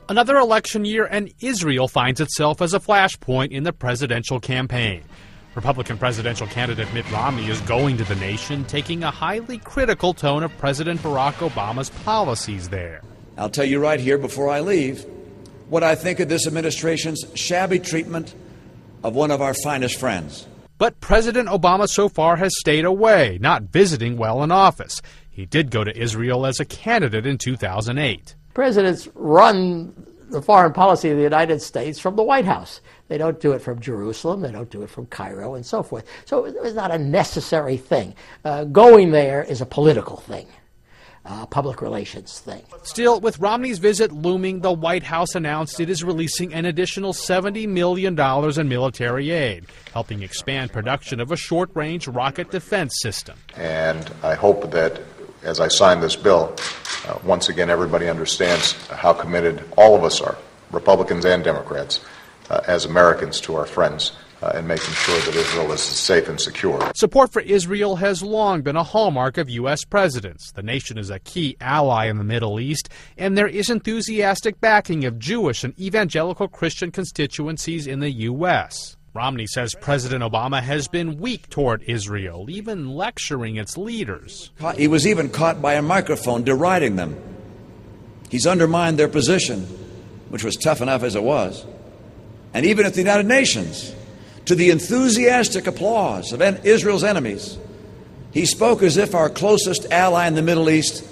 Another election year, and Israel finds itself as a flashpoint in the presidential campaign. Republican presidential candidate Mitt Romney is going to the nation, taking a highly critical tone of President Barack Obama's policies there. I'll tell you right here before I leave what I think of this administration's shabby treatment of one of our finest friends. But President Obama so far has stayed away, not visiting while in office. He did go to Israel as a candidate in 2008. Presidents run the foreign policy of the United States from the White House. They don't do it from Jerusalem. They don't do it from Cairo and so forth. So it's not a necessary thing. Going there is a political thing, a public relations thing. Still, with Romney's visit looming, the White House announced it is releasing an additional $70 million in military aid, helping expand production of a short-range rocket defense system. And I hope that as I sign this bill, once again, everybody understands how committed all of us are, Republicans and Democrats, as Americans, to our friends and making sure that Israel is safe and secure. Support for Israel has long been a hallmark of U.S. presidents. The nation is a key ally in the Middle East, and there is enthusiastic backing of Jewish and evangelical Christian constituencies in the U.S. Romney says President Obama has been weak toward Israel, even lecturing its leaders. He was even caught by a microphone deriding them. He's undermined their position, which was tough enough as it was. And even at the United Nations, to the enthusiastic applause of Israel's enemies, he spoke as if our closest ally in the Middle East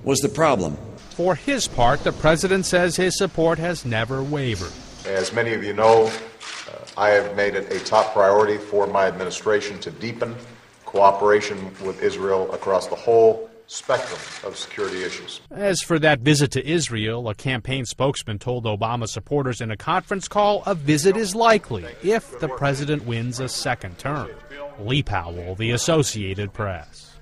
was the problem. For his part, the president says his support has never wavered. As many of you know, I have made it a top priority for my administration to deepen cooperation with Israel across the whole spectrum of security issues. As for that visit to Israel, a campaign spokesman told Obama supporters in a conference call a visit is likely if the president wins a second term. Lee Powell, The Associated Press.